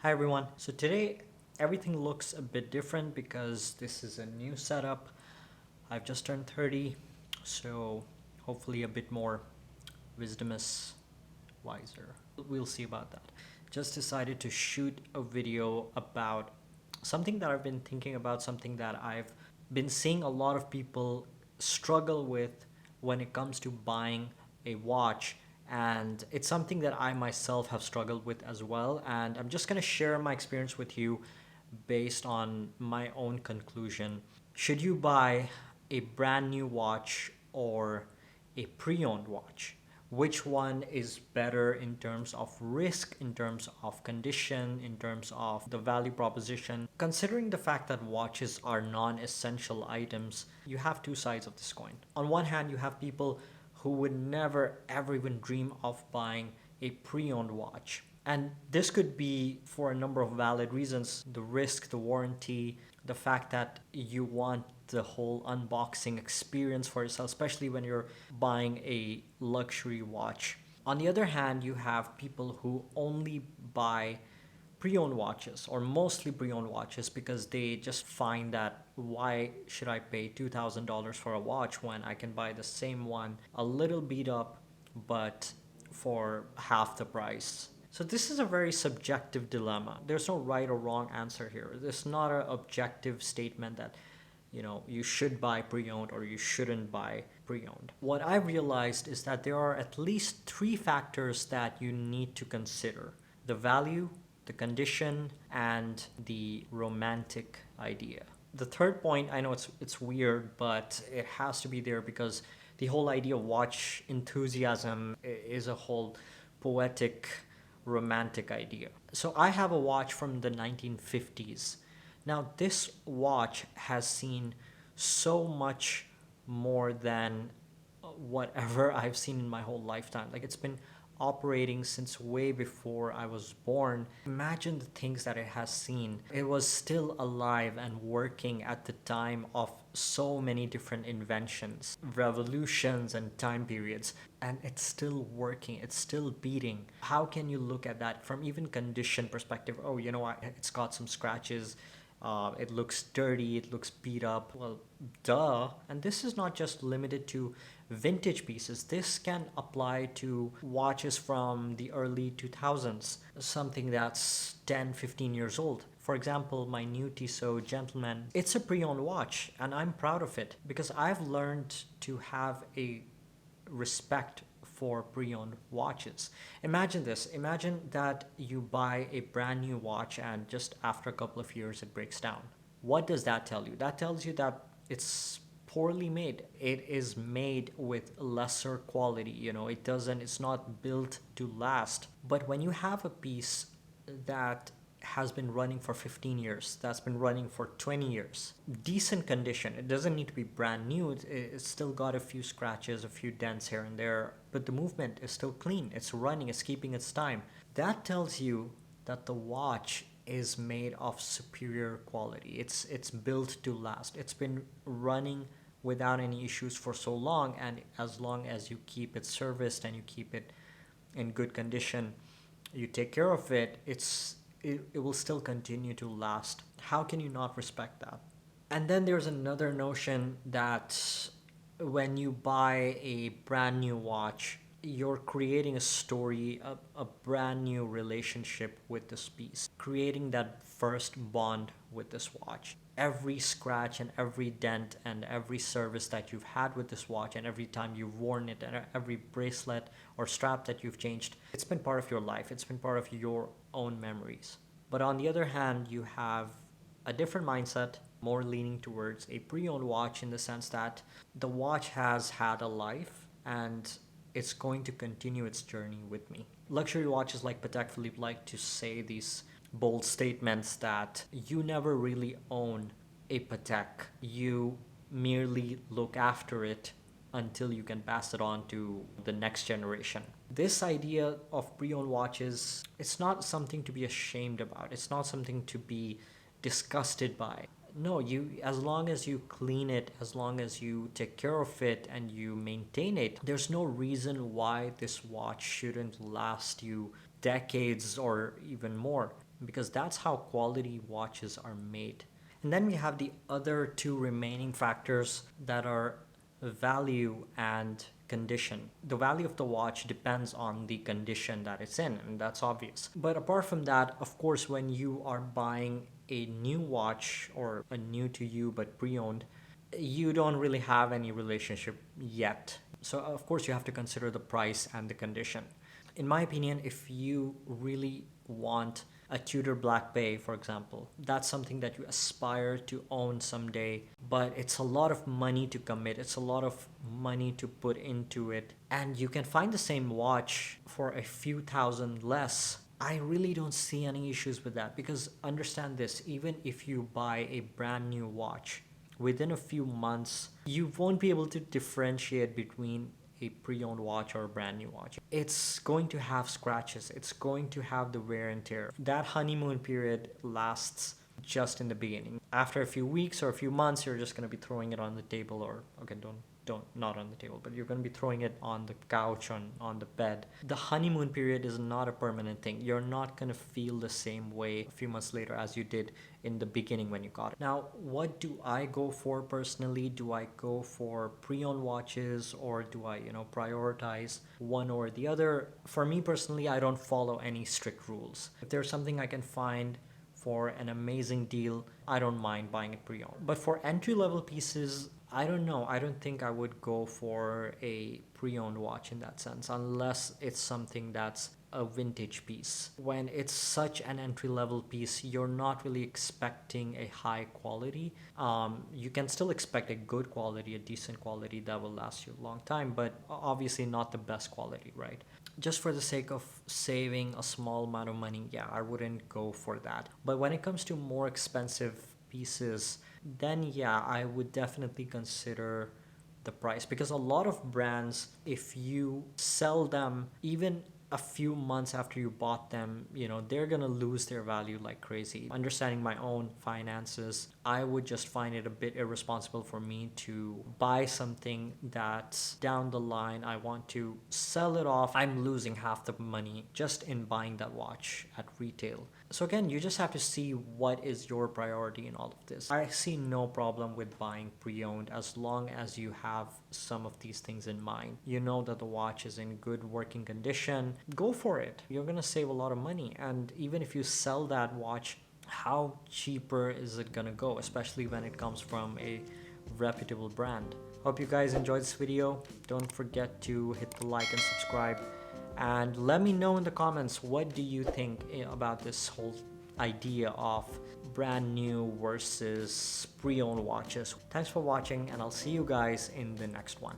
Hi everyone. So today everything looks a bit different because this is a new setup. I've just turned 30, so hopefully a bit more wisdomous, wiser. We'll see about that. Just decided to shoot a video about something that I've been thinking about, something that I've been seeing a lot of people struggle with when it comes to buying a watch. And it's something that I myself have struggled with as well. And I'm just going to share my experience with you based on my own conclusion. Should you buy a brand new watch or a pre owned watch? Which one is better in terms of risk, in terms of condition, in terms of the value proposition? Considering the fact that watches are non essential items, you have two sides of this coin. On one hand, you have people who would never ever even dream of buying a pre owned watch. And this could be for a number of valid reasons: the risk, the warranty, the fact that you want the whole unboxing experience for yourself, especially when you're buying a luxury watch. On the other hand, you have people who only buy pre-owned watches or mostly pre-owned watches because they just find that why should I pay $2,000 for a watch when I can buy the same one a little beat up but for half the price. So this is a very subjective dilemma. There's no right or wrong answer here. There's not an objective statement that you should buy pre-owned or you shouldn't buy pre-owned. What I've realized is that there are at least three factors that you need to consider: the value, the condition, and the romantic idea. The third point, I know it's weird, but it has to be there because the whole idea of watch enthusiasm is a whole poetic, romantic idea. So I have a watch from the 1950s. Now, this watch has seen so much more than whatever I've seen in my whole lifetime. Like, it's been operating since way before I was born. Imagine the things that it has seen. It was still alive and working at the time of so many different inventions, revolutions, and time periods. And it's still working, it's still beating. How can you look at that from even condition perspective? Oh, it's got some scratches. It looks dirty, it looks beat up. Well, duh. And this is not just limited to vintage pieces. This can apply to watches from the early 2000s, something that's 10, 15 years old. For example, my new Tissot Gentleman, it's a pre-owned watch, and I'm proud of it because I've learned to have a respect for pre-owned watches. Imagine this. Imagine that you buy a brand new watch and just after a couple of years it breaks down. What does that tell you? That tells you that it's poorly made. It is made with lesser quality. It's not built to last. But when you have a piece that has been running for 15 years, that's been running for 20 years, decent condition, it doesn't need to be brand new, it's still got a few scratches, a few dents here and there, but the movement is still clean, it's running, it's keeping its time. That tells you that the watch is made of superior quality. It's built to last. It's been running without any issues for so long, and as long as you keep it serviced and you keep it in good condition, you take care of it, it will still continue to last. How can you not respect that? And then there's another notion that when you buy a brand new watch, you're creating a story, a brand new relationship with this piece, creating that first bond with this watch. Every scratch and every dent and every service that you've had with this watch, and every time you've worn it, and every bracelet or strap that you've changed, it's been part of your life. It's been part of your own memories. But on the other hand, you have a different mindset, more leaning towards a pre-owned watch in the sense that the watch has had a life and it's going to continue its journey with me. Luxury watches like Patek Philippe like to say these bold statements that you never really own a Patek. You merely look after it until you can pass it on to the next generation. This idea of pre-owned watches, it's not something to be ashamed about. It's not something to be disgusted by. No, as long as you clean it, as long as you take care of it and you maintain it, there's no reason why this watch shouldn't last you decades or even more. because that's how quality watches are made. And then we have the other two remaining factors that are value and condition. The value of the watch depends on the condition that it's in, and that's obvious. But apart from that, of course, when you are buying a new watch or a new to you but pre-owned, you don't really have any relationship yet. So of course you have to consider the price and the condition. In my opinion, if you really want a Tudor Black Bay, for example, that's something that you aspire to own someday, but it's a lot of money to commit. It's a lot of money to put into it. And you can find the same watch for a few thousand less. I really don't see any issues with that, because understand this, even if you buy a brand new watch, within a few months, you won't be able to differentiate between a pre-owned watch or a brand new watch. It's going to have scratches. It's going to have the wear and tear. That honeymoon period lasts just in the beginning. After a few weeks or a few months, you're just going to be throwing it on the table, or okay, not on the table, but you're going to be throwing it on the couch, on the bed. The honeymoon period is not a permanent thing. You're not going to feel the same way a few months later as you did in the beginning when you got it. Now, what do I go for personally? Do I go for pre-owned watches, or do I, prioritize one or the other? For me personally, I don't follow any strict rules. If there's something I can find for an amazing deal, I don't mind buying it pre-owned. But for entry-level pieces, I don't know. I don't think I would go for a pre-owned watch in that sense, unless it's something that's a vintage piece. When it's such an entry-level piece, you're not really expecting a high quality. You can still expect a good quality, a decent quality that will last you a long time, but obviously not the best quality, right? Just for the sake of saving a small amount of money, yeah, I wouldn't go for that. But when it comes to more expensive pieces, then yeah, I would definitely consider the price, because a lot of brands, if you sell them even a few months after you bought them, they're gonna lose their value like crazy. Understanding my own finances, I would just find it a bit irresponsible for me to buy something that down the line I want to sell it off. I'm losing half the money just in buying that watch at retail. So again, you just have to see what is your priority in all of this. I see no problem with buying pre-owned as long as you have some of these things in mind. You know that the watch is in good working condition. Go for it. You're gonna save a lot of money. And even if you sell that watch, how cheaper is it gonna go, especially when it comes from a reputable brand? Hope you guys enjoyed this video. Don't forget to hit the like and subscribe. And let me know in the comments, what do you think about this whole idea of brand new versus pre-owned watches? Thanks for watching, and I'll see you guys in the next one.